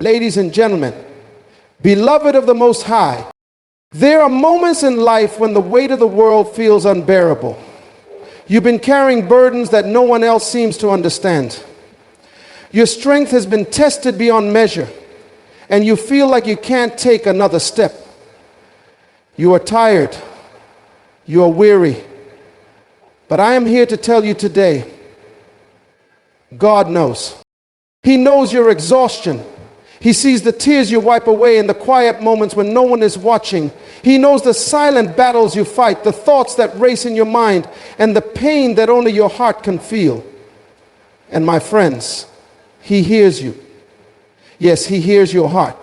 Ladies and gentlemen, beloved of the Most High, there are moments in life when the weight of the world feels unbearable. You've been carrying burdens that no one else seems to understand. Your strength has been tested beyond measure, and you feel like you can't take another step. You are tired. You are weary. But I am here to tell you today, God knows. He knows your exhaustion. He sees the tears you wipe away in the quiet moments when no one is watching. He knows the silent battles you fight, the thoughts that race in your mind, and the pain that only your heart can feel. And my friends, He hears you. Yes, He hears your heart.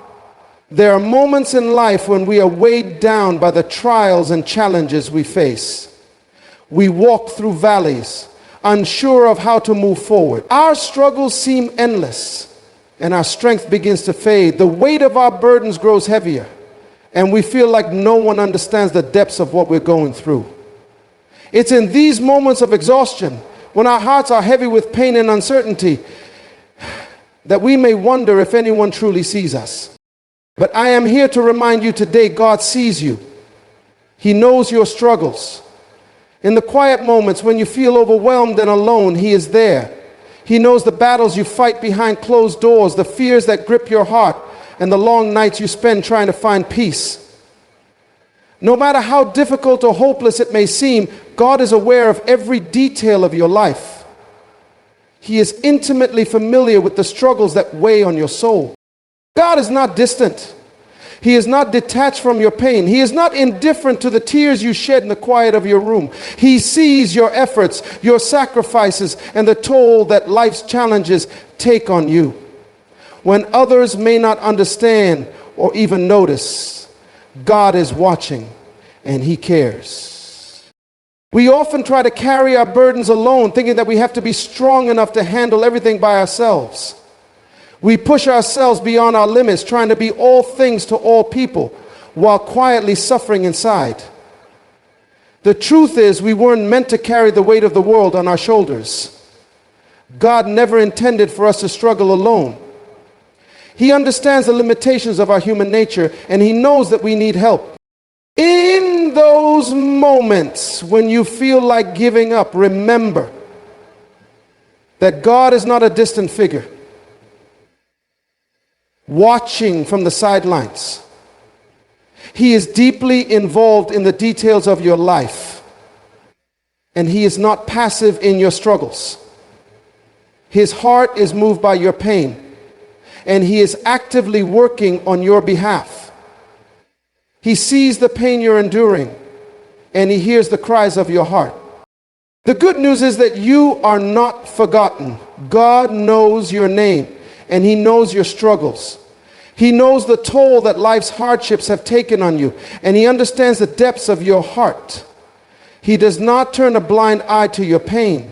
There are moments in life when we are weighed down by the trials and challenges we face. We walk through valleys, unsure of how to move forward. Our struggles seem endless, and our strength begins to fade. The weight of our burdens grows heavier, and we feel like no one understands the depths of what we're going through. It's in these moments of exhaustion, when our hearts are heavy with pain and uncertainty, that we may wonder if anyone truly sees us. But I am here to remind you today, God sees you. He knows your struggles. In the quiet moments when you feel overwhelmed and alone, He is there. He knows the battles you fight behind closed doors, the fears that grip your heart, and the long nights you spend trying to find peace. No matter how difficult or hopeless it may seem, God is aware of every detail of your life. He is intimately familiar with the struggles that weigh on your soul. God is not distant. He is not detached from your pain. He is not indifferent to the tears you shed in the quiet of your room. He sees your efforts, your sacrifices, and the toll that life's challenges take on you. When others may not understand or even notice, God is watching and He cares. We often try to carry our burdens alone, thinking that we have to be strong enough to handle everything by ourselves. We push ourselves beyond our limits, trying to be all things to all people, while quietly suffering inside. The truth is, we weren't meant to carry the weight of the world on our shoulders. God never intended for us to struggle alone. He understands the limitations of our human nature, and He knows that we need help. In those moments when you feel like giving up, remember that God is not a distant figure, watching from the sidelines. He is deeply involved in the details of your life, and He is not passive in your struggles. His heart is moved by your pain, and He is actively working on your behalf. He sees the pain you're enduring, and He hears the cries of your heart. The good news is that you are not forgotten. God knows your name, and He knows your struggles. He knows the toll that life's hardships have taken on you, and He understands the depths of your heart. He does not turn a blind eye to your pain.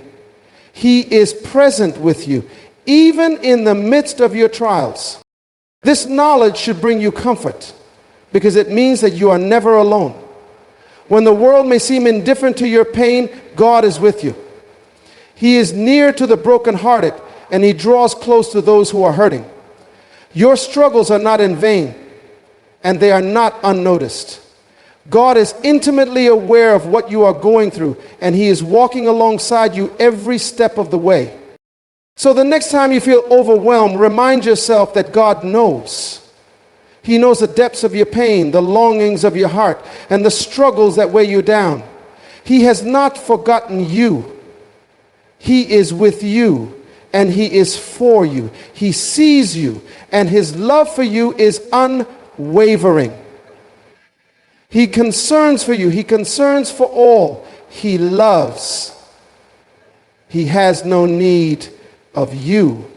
He is present with you, even in the midst of your trials. This knowledge should bring you comfort, because it means that you are never alone. When the world may seem indifferent to your pain, God is with you. He is near to the brokenhearted, and He draws close to those who are hurting. Your struggles are not in vain, and they are not unnoticed. God is intimately aware of what you are going through, and He is walking alongside you every step of the way. So the next time you feel overwhelmed, remind yourself that God knows. He knows the depths of your pain, the longings of your heart, and the struggles that weigh you down. He has not forgotten you. He is with you, and He is for you. He sees you, and His love for you is unwavering. He concerns for you. He concerns for all. He loves. He has no need of you.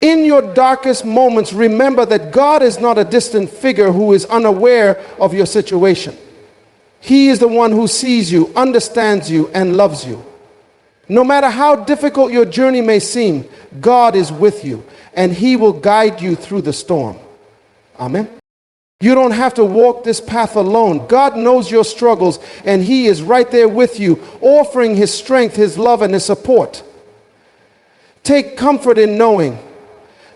In your darkest moments, remember that God is not a distant figure who is unaware of your situation. He is the one who sees you, understands you, and loves you. No matter how difficult your journey may seem, God is with you, and He will guide you through the storm. Amen. You don't have to walk this path alone. God knows your struggles, and He is right there with you, offering His strength, His love, and His support. Take comfort in knowing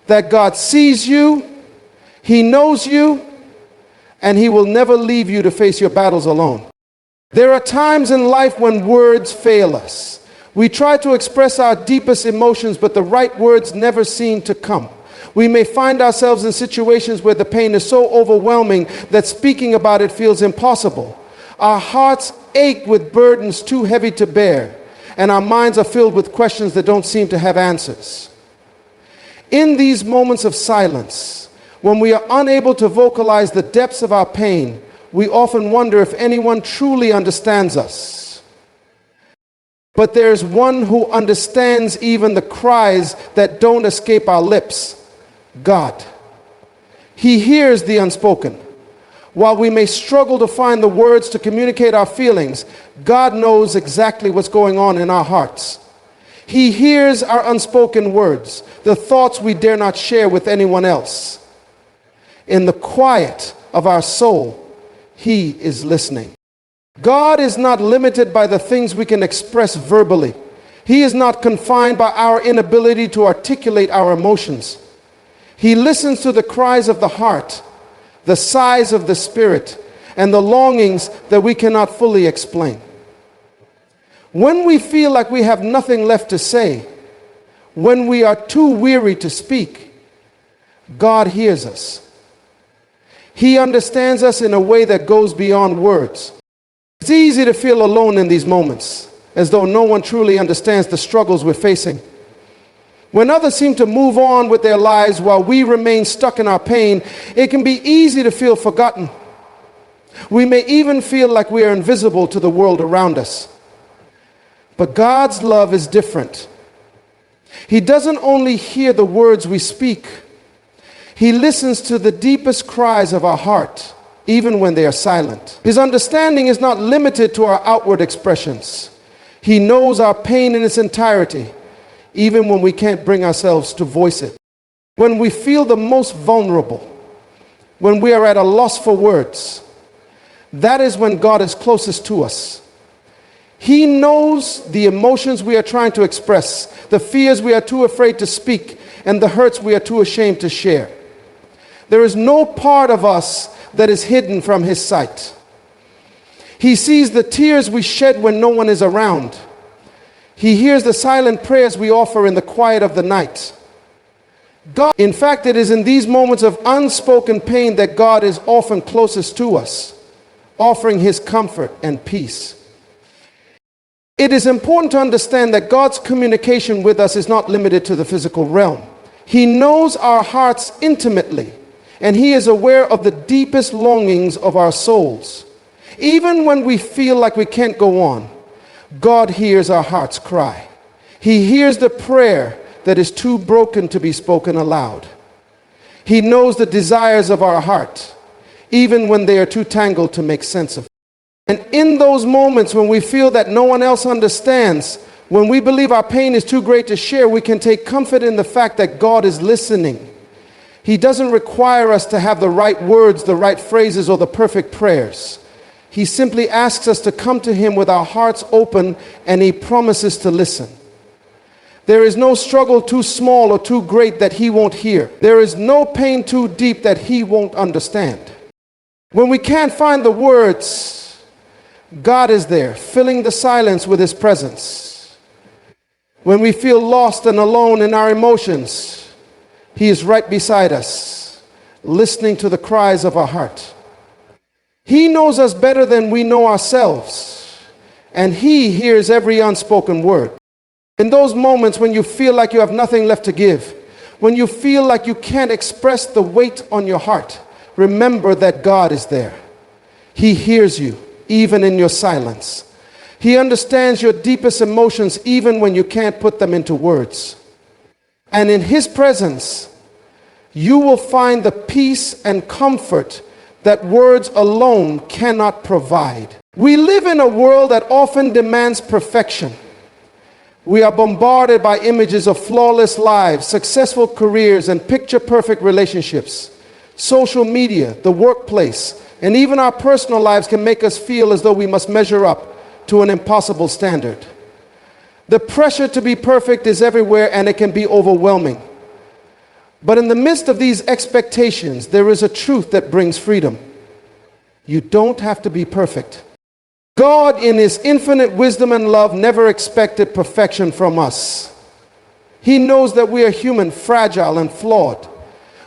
that God sees you, He knows you, and He will never leave you to face your battles alone. There are times in life when words fail us. We try to express our deepest emotions, but the right words never seem to come. We may find ourselves in situations where the pain is so overwhelming that speaking about it feels impossible. Our hearts ache with burdens too heavy to bear, and our minds are filled with questions that don't seem to have answers. In these moments of silence, when we are unable to vocalize the depths of our pain, we often wonder if anyone truly understands us. But there's one who understands even the cries that don't escape our lips: God. He hears the unspoken. While we may struggle to find the words to communicate our feelings, God knows exactly what's going on in our hearts. He hears our unspoken words, the thoughts we dare not share with anyone else. In the quiet of our soul, He is listening. God is not limited by the things we can express verbally. He is not confined by our inability to articulate our emotions. He listens to the cries of the heart, the sighs of the spirit, and the longings that we cannot fully explain. When we feel like we have nothing left to say, when we are too weary to speak, God hears us. He understands us in a way that goes beyond words. It's easy to feel alone in these moments, as though no one truly understands the struggles we're facing. When others seem to move on with their lives while we remain stuck in our pain, it can be easy to feel forgotten. We may even feel like we are invisible to the world around us. But God's love is different. He doesn't only hear the words we speak, He listens to the deepest cries of our heart, even when they are silent. His understanding is not limited to our outward expressions. He knows our pain in its entirety, even when we can't bring ourselves to voice it. When we feel the most vulnerable, when we are at a loss for words, that is when God is closest to us. He knows the emotions we are trying to express, the fears we are too afraid to speak, and the hurts we are too ashamed to share. There is no part of us that is hidden from His sight. He sees the tears we shed when no one is around. He hears the silent prayers we offer in the quiet of the night. In fact, it is in these moments of unspoken pain that God is often closest to us, offering His comfort and peace. It is important to understand that God's communication with us is not limited to the physical realm. He knows our hearts intimately, and He is aware of the deepest longings of our souls. Even when we feel like we can't go on, God hears our hearts cry. He hears the prayer that is too broken to be spoken aloud. He knows the desires of our heart, even when they are too tangled to make sense of. And in those moments when we feel that no one else understands, when we believe our pain is too great to share, we can take comfort in the fact that God is listening. He doesn't require us to have the right words, the right phrases, or the perfect prayers. He simply asks us to come to Him with our hearts open, and He promises to listen. There is no struggle too small or too great that He won't hear. There is no pain too deep that He won't understand. When we can't find the words, God is there, filling the silence with His presence. When we feel lost and alone in our emotions, He is right beside us, listening to the cries of our heart. He knows us better than we know ourselves, and He hears every unspoken word. In those moments when you feel like you have nothing left to give, when you feel like you can't express the weight on your heart, remember that God is there. He hears you, even in your silence. He understands your deepest emotions, even when you can't put them into words. And in His presence, you will find the peace and comfort that words alone cannot provide. We live in a world that often demands perfection. We are bombarded by images of flawless lives, successful careers, and picture-perfect relationships. Social media, the workplace, and even our personal lives can make us feel as though we must measure up to an impossible standard. The pressure to be perfect is everywhere, and it can be overwhelming. But in the midst of these expectations, there is a truth that brings freedom. You don't have to be perfect. God, in his infinite wisdom and love, never expected perfection from us. He knows that we are human, fragile, and flawed.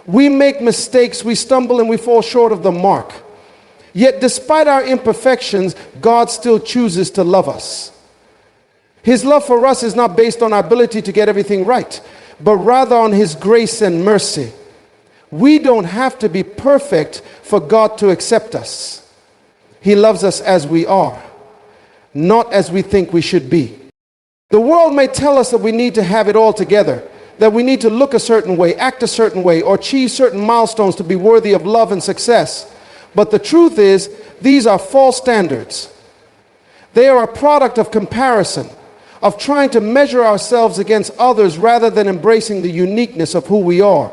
We make mistakes, we stumble, and we fall short of the mark. Yet despite our imperfections, God still chooses to love us. His love for us is not based on our ability to get everything right, but rather on his grace and mercy. We don't have to be perfect for God to accept us. He loves us as we are, not as we think we should be. The world may tell us that we need to have it all together, that we need to look a certain way, act a certain way, or achieve certain milestones to be worthy of love and success. But the truth is, these are false standards. They are a product of comparison, of trying to measure ourselves against others rather than embracing the uniqueness of who we are.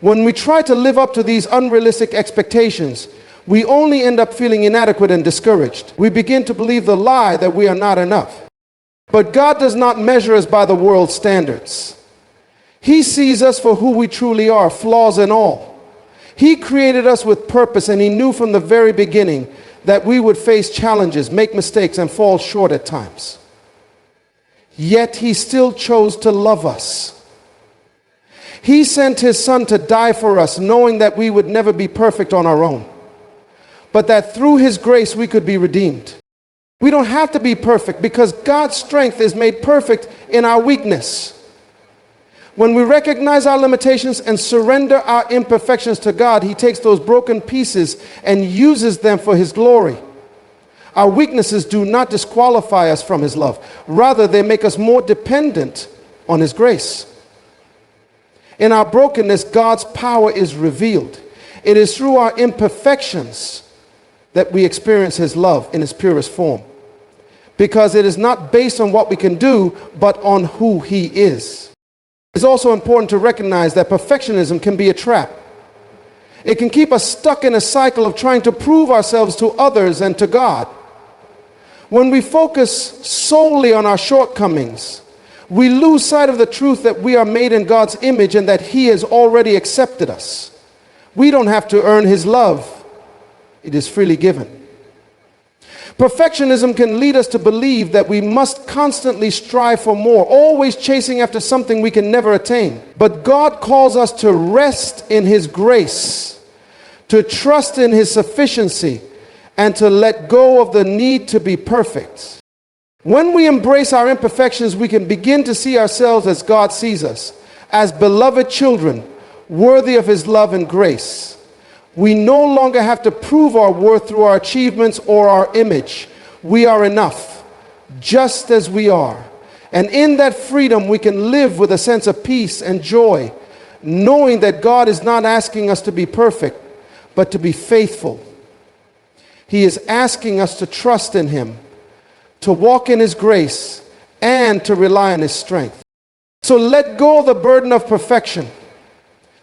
When we try to live up to these unrealistic expectations, we only end up feeling inadequate and discouraged. We begin to believe the lie that we are not enough. But God does not measure us by the world's standards. He sees us for who we truly are, flaws and all. He created us with purpose, and he knew from the very beginning that we would face challenges, make mistakes, and fall short at times. Yet he still chose to love us. He sent his son to die for us, knowing that we would never be perfect on our own, but that through his grace we could be redeemed. We don't have to be perfect because God's strength is made perfect in our weakness. When we recognize our limitations and surrender our imperfections to God, he takes those broken pieces and uses them for his glory. Our weaknesses do not disqualify us from his love. Rather, they make us more dependent on his grace. In our brokenness, God's power is revealed. It is through our imperfections that we experience his love in its purest form. Because it is not based on what we can do, but on who he is. It's also important to recognize that perfectionism can be a trap. It can keep us stuck in a cycle of trying to prove ourselves to others and to God. When we focus solely on our shortcomings, we lose sight of the truth that we are made in God's image and that he has already accepted us. We don't have to earn his love. It is freely given. Perfectionism can lead us to believe that we must constantly strive for more, always chasing after something we can never attain. But God calls us to rest in his grace, to trust in his sufficiency, and to let go of the need to be perfect. When we embrace our imperfections, we can begin to see ourselves as God sees us, as beloved children, worthy of his love and grace. We no longer have to prove our worth through our achievements or our image. We are enough, just as we are. And in that freedom, we can live with a sense of peace and joy, knowing that God is not asking us to be perfect, but to be faithful. He is asking us to trust in him, to walk in his grace, and to rely on his strength. So let go of the burden of perfection.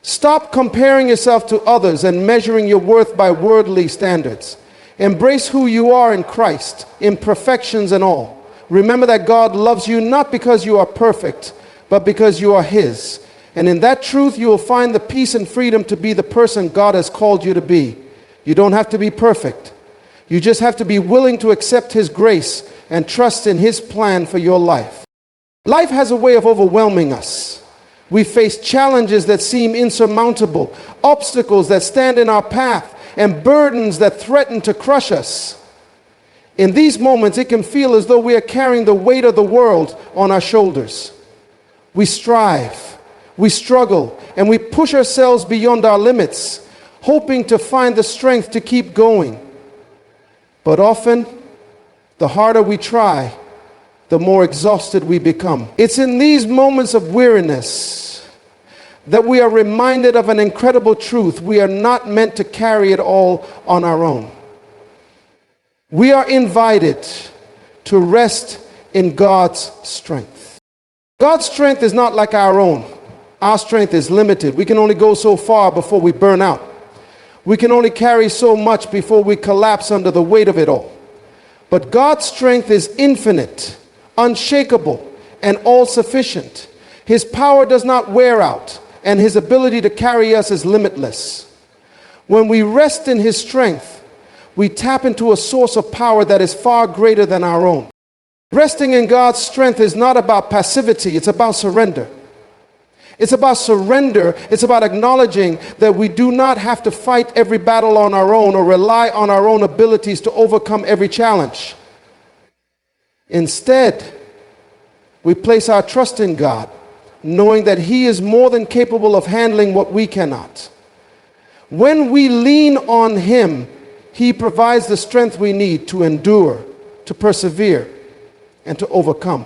Stop comparing yourself to others and measuring your worth by worldly standards. Embrace who you are in Christ, imperfections and all. Remember that God loves you not because you are perfect, but because you are his. And in that truth, you will find the peace and freedom to be the person God has called you to be. You don't have to be perfect. You just have to be willing to accept his grace and trust in his plan for your life. Life has a way of overwhelming us. We face challenges that seem insurmountable, obstacles that stand in our path, and burdens that threaten to crush us. In these moments, it can feel as though we are carrying the weight of the world on our shoulders. We strive, we struggle, and we push ourselves beyond our limits, hoping to find the strength to keep going. But often, the harder we try, the more exhausted we become. It's in these moments of weariness that we are reminded of an incredible truth. We are not meant to carry it all on our own. We are invited to rest in God's strength. God's strength is not like our own. Our strength is limited. We can only go so far before we burn out. We can only carry so much before we collapse under the weight of it all. But God's strength is infinite, unshakable, and all-sufficient. His power does not wear out, and his ability to carry us is limitless. When we rest in his strength, we tap into a source of power that is far greater than our own. Resting in God's strength is not about passivity, it's about surrender. It's about surrender. It's about acknowledging that we do not have to fight every battle on our own or rely on our own abilities to overcome every challenge. Instead, we place our trust in God, knowing that he is more than capable of handling what we cannot. When we lean on him, he provides the strength we need to endure, to persevere, and to overcome.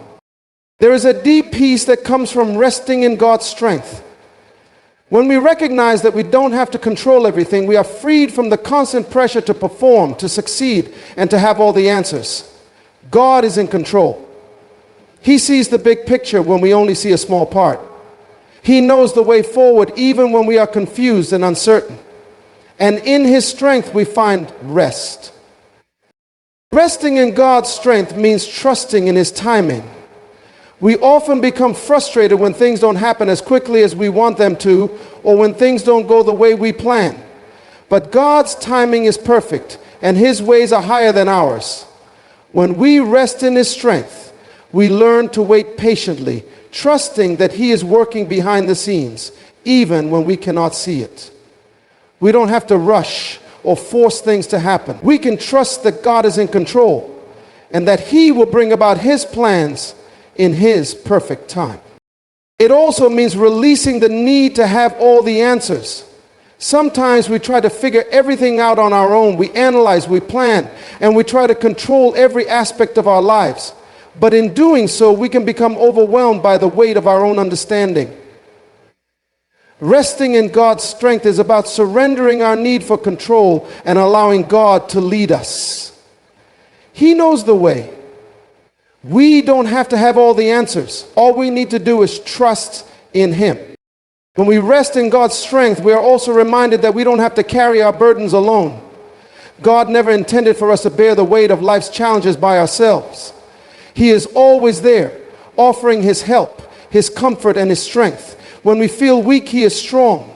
There is a deep peace that comes from resting in God's strength. When we recognize that we don't have to control everything, we are freed from the constant pressure to perform, to succeed, and to have all the answers. God is in control. He sees the big picture when we only see a small part. He knows the way forward even when we are confused and uncertain. And in his strength we find rest. Resting in God's strength means trusting in his timing. We often become frustrated when things don't happen as quickly as we want them to, or when things don't go the way we plan. But God's timing is perfect, and his ways are higher than ours. When we rest in his strength, we learn to wait patiently, trusting that he is working behind the scenes, even when we cannot see it. We don't have to rush or force things to happen. We can trust that God is in control, and that he will bring about his plans in his perfect time. It also means releasing the need to have all the answers. Sometimes we try to figure everything out on our own. We analyze, we plan, and we try to control every aspect of our lives. But in doing so, we can become overwhelmed by the weight of our own understanding. Resting in God's strength is about surrendering our need for control and allowing God to lead us. He knows the way. We don't have to have all the answers. All we need to do is trust in him. When we rest in God's strength, we are also reminded that we don't have to carry our burdens alone. God never intended for us to bear the weight of life's challenges by ourselves. He is always there, offering his help, his comfort, and his strength. When we feel weak, he is strong.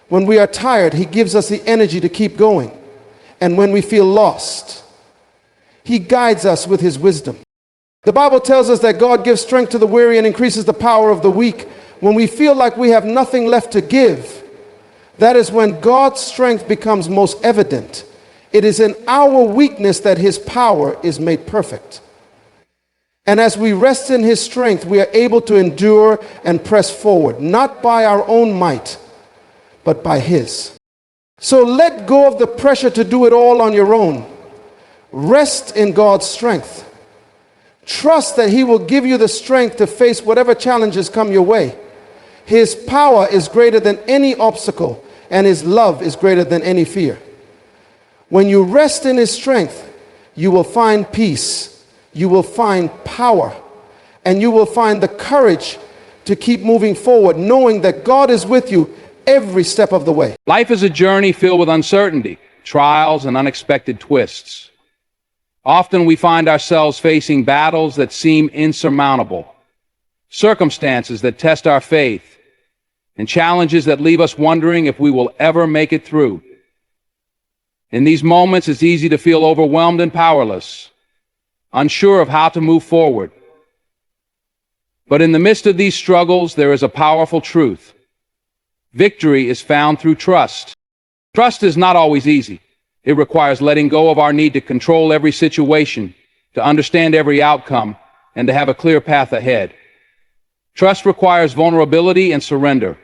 When we are tired, he gives us the energy to keep going. And when we feel lost, he guides us with his wisdom. The Bible tells us that God gives strength to the weary and increases the power of the weak. When we feel like we have nothing left to give, that is when God's strength becomes most evident. It is in our weakness that his power is made perfect. And as we rest in his strength, we are able to endure and press forward, not by our own might, but by his. So let go of the pressure to do it all on your own. Rest in God's strength. Trust that he will give you the strength to face whatever challenges come your way. His power is greater than any obstacle, and his love is greater than any fear. When you rest in his strength, you will find peace, you will find power, and you will find the courage to keep moving forward, knowing that God is with you every step of the way. Life is a journey filled with uncertainty, trials, and unexpected twists. Often we find ourselves facing battles that seem insurmountable, circumstances that test our faith, and challenges that leave us wondering if we will ever make it through. In these moments, it's easy to feel overwhelmed and powerless, unsure of how to move forward. But in the midst of these struggles, there is a powerful truth. Victory is found through trust. Trust is not always easy. It requires letting go of our need to control every situation, to understand every outcome, and to have a clear path ahead. Trust requires vulnerability and surrender.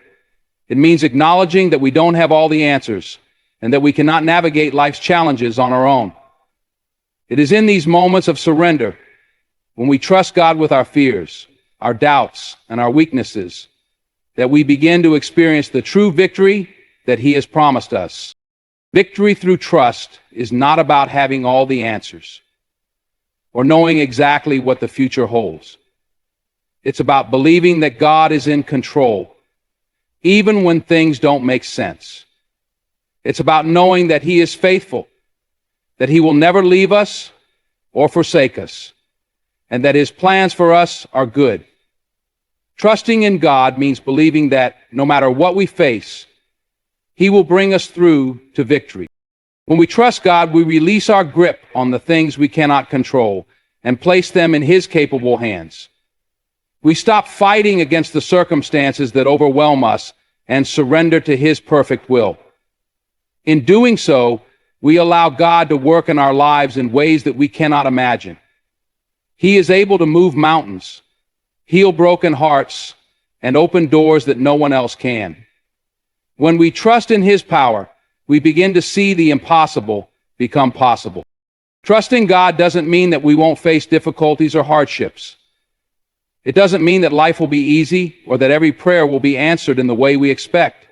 It means acknowledging that we don't have all the answers, and that we cannot navigate life's challenges on our own. It is in these moments of surrender, when we trust God with our fears, our doubts, and our weaknesses, that we begin to experience the true victory that he has promised us. Victory through trust is not about having all the answers or knowing exactly what the future holds. It's about believing that God is in control, even when things don't make sense. It's about knowing that he is faithful, that he will never leave us or forsake us, and that his plans for us are good. Trusting in God means believing that no matter what we face, He will bring us through to victory. When we trust God, we release our grip on the things we cannot control and place them in His capable hands. We stop fighting against the circumstances that overwhelm us and surrender to His perfect will. In doing so, we allow God to work in our lives in ways that we cannot imagine. He is able to move mountains, heal broken hearts, and open doors that no one else can. When we trust in His power, we begin to see the impossible become possible. Trusting God doesn't mean that we won't face difficulties or hardships. It doesn't mean that life will be easy or that every prayer will be answered in the way we expect.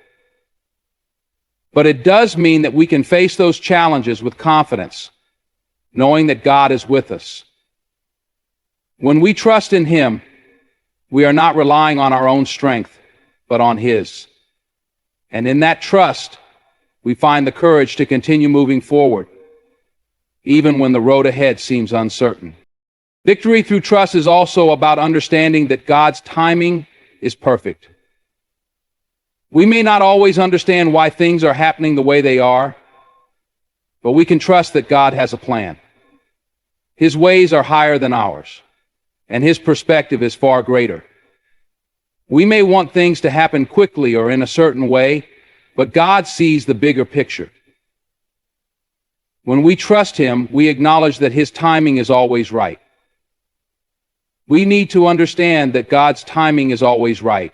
But it does mean that we can face those challenges with confidence, knowing that God is with us. When we trust in Him, we are not relying on our own strength, but on His. And in that trust, we find the courage to continue moving forward, even when the road ahead seems uncertain. Victory through trust is also about understanding that God's timing is perfect. We may not always understand why things are happening the way they are, but we can trust that God has a plan. His ways are higher than ours, and His perspective is far greater. We may want things to happen quickly or in a certain way, but God sees the bigger picture. When we trust Him, we acknowledge that His timing is always right. We need to understand that God's timing is always right.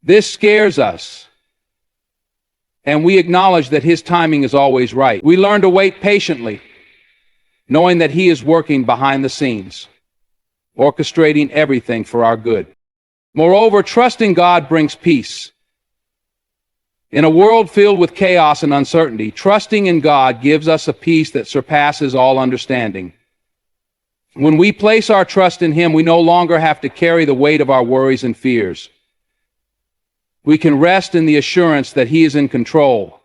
This scares us, and we acknowledge that His timing is always right. We learn to wait patiently, knowing that He is working behind the scenes, orchestrating everything for our good. Moreover, trusting God brings peace. In a world filled with chaos and uncertainty, trusting in God gives us a peace that surpasses all understanding. When we place our trust in Him, we no longer have to carry the weight of our worries and fears. We can rest in the assurance that He is in control,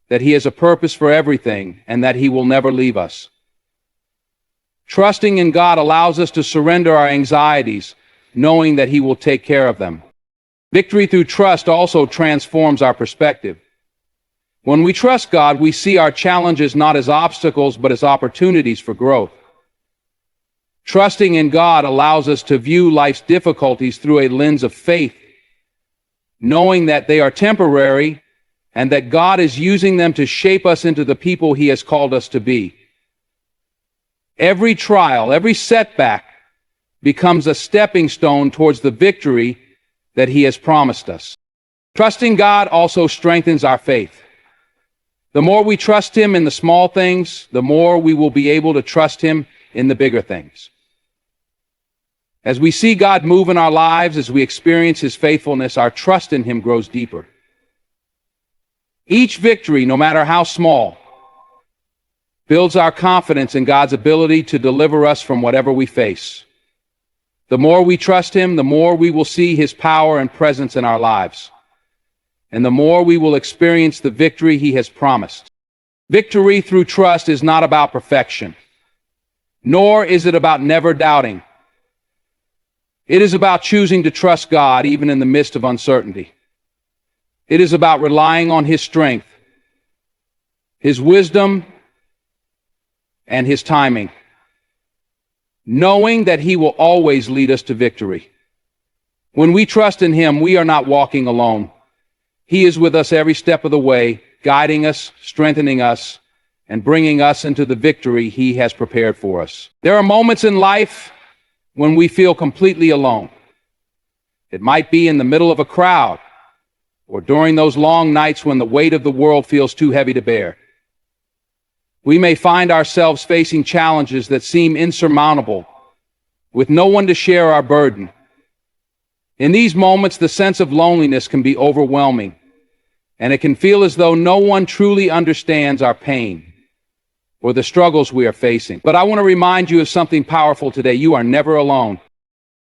that He has a purpose for everything, and that He will never leave us. Trusting in God allows us to surrender our anxieties, knowing that He will take care of them. Victory through trust also transforms our perspective. When we trust God, we see our challenges not as obstacles, but as opportunities for growth. Trusting in God allows us to view life's difficulties through a lens of faith, knowing that they are temporary and that God is using them to shape us into the people He has called us to be. Every trial, every setback becomes a stepping stone towards the victory that He has promised us. Trusting God also strengthens our faith. The more we trust Him in the small things, the more we will be able to trust Him in the bigger things. As we see God move in our lives, as we experience His faithfulness, our trust in Him grows deeper. Each victory, no matter how small, builds our confidence in God's ability to deliver us from whatever we face. The more we trust Him, the more we will see His power and presence in our lives, and the more we will experience the victory He has promised. Victory through trust is not about perfection, nor is it about never doubting. It is about choosing to trust God even in the midst of uncertainty. It is about relying on His strength, His wisdom, and His timing, knowing that He will always lead us to victory. When we trust in Him, we are not walking alone. He is with us every step of the way, guiding us, strengthening us, and bringing us into the victory He has prepared for us. There are moments in life when we feel completely alone. It might be in the middle of a crowd, or during those long nights when the weight of the world feels too heavy to bear. We may find ourselves facing challenges that seem insurmountable, with no one to share our burden. In these moments, the sense of loneliness can be overwhelming, and it can feel as though no one truly understands our pain or the struggles we are facing. But I want to remind you of something powerful today. You are never alone.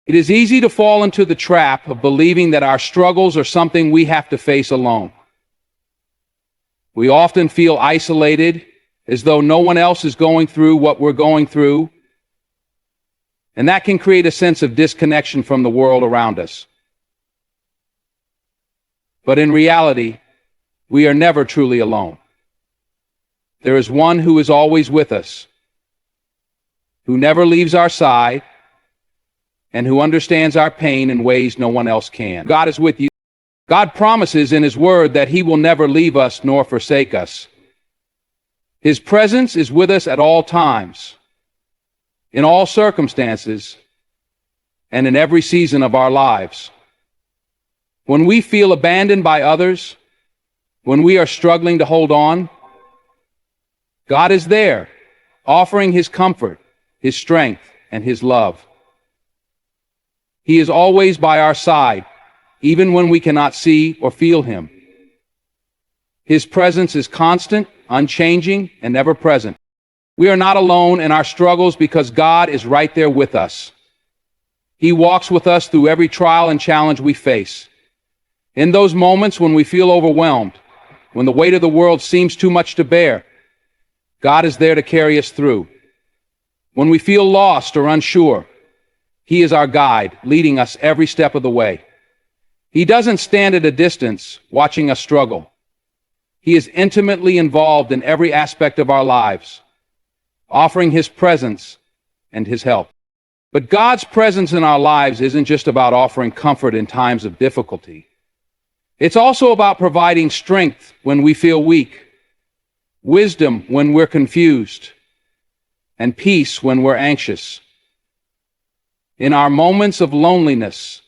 It is easy to fall into the trap of believing that our struggles are something we have to face alone. We often feel isolated, as though no one else is going through what we're going through. And that can create a sense of disconnection from the world around us. But in reality, we are never truly alone. There is one who is always with us, who never leaves our side, and who understands our pain in ways no one else can. God is with you. God promises in His Word that He will never leave us nor forsake us. His presence is with us at all times, in all circumstances, and in every season of our lives. When we feel abandoned by others, when we are struggling to hold on, God is there, offering His comfort, His strength, and His love. He is always by our side, even when we cannot see or feel Him. His presence is constant, unchanging, and ever present. We are not alone in our struggles because God is right there with us. He walks with us through every trial and challenge we face. In those moments when we feel overwhelmed, when the weight of the world seems too much to bear, God is there to carry us through. When we feel lost or unsure, He is our guide, leading us every step of the way. He doesn't stand at a distance, watching us struggle. He is intimately involved in every aspect of our lives, offering His presence and His help. But God's presence in our lives isn't just about offering comfort in times of difficulty. It's also about providing strength when we feel weak, wisdom when we're confused, and peace when we're anxious. In our moments of loneliness,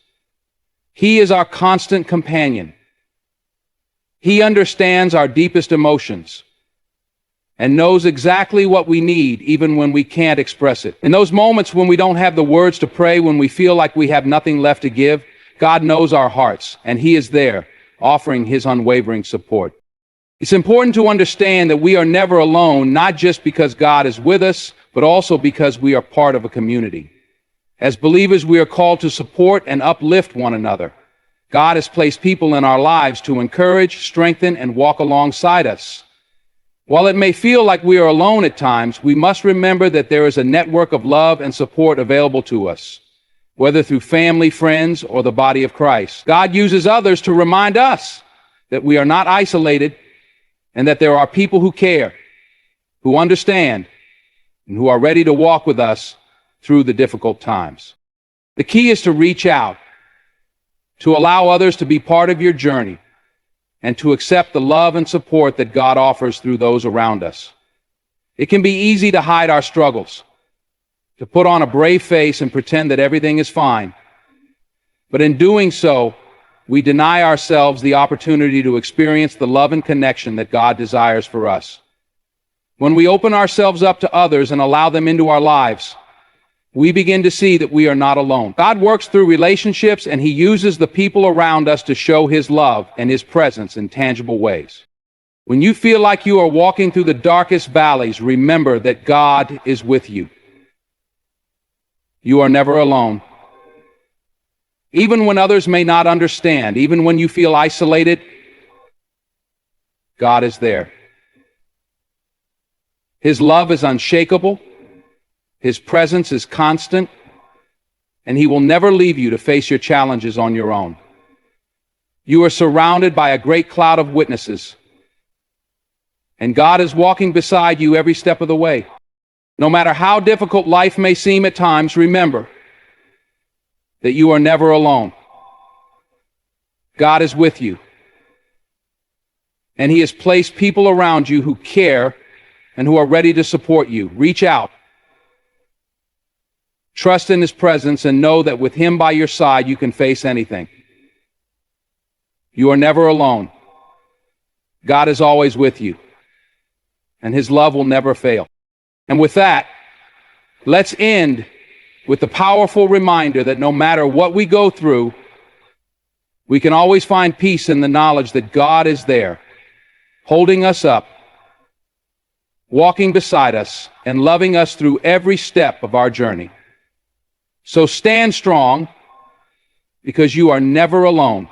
He is our constant companion. He understands our deepest emotions and knows exactly what we need even when we can't express it. In those moments when we don't have the words to pray, when we feel like we have nothing left to give, God knows our hearts, and He is there, offering His unwavering support. It's important to understand that we are never alone, not just because God is with us, but also because we are part of a community. As believers, we are called to support and uplift one another. God has placed people in our lives to encourage, strengthen, and walk alongside us. While it may feel like we are alone at times, we must remember that there is a network of love and support available to us, whether through family, friends, or the body of Christ. God uses others to remind us that we are not isolated and that there are people who care, who understand, and who are ready to walk with us through the difficult times. The key is to reach out, to allow others to be part of your journey, and to accept the love and support that God offers through those around us. It can be easy to hide our struggles, to put on a brave face and pretend that everything is fine. But in doing so, we deny ourselves the opportunity to experience the love and connection that God desires for us. When we open ourselves up to others and allow them into our lives, we begin to see that we are not alone. God works through relationships, and He uses the people around us to show His love and His presence in tangible ways. When you feel like you are walking through the darkest valleys, remember that God is with you. You are never alone. Even when others may not understand, even when you feel isolated, God is there. His love is unshakable. His presence is constant, and He will never leave you to face your challenges on your own. You are surrounded by a great cloud of witnesses, and God is walking beside you every step of the way. No matter how difficult life may seem at times, remember that you are never alone. God is with you, and He has placed people around you who care and who are ready to support you. Reach out. Trust in His presence and know that with Him by your side, you can face anything. You are never alone. God is always with you, and His love will never fail. And with that, let's end with the powerful reminder that no matter what we go through, we can always find peace in the knowledge that God is there, holding us up, walking beside us, and loving us through every step of our journey. So stand strong, because you are never alone.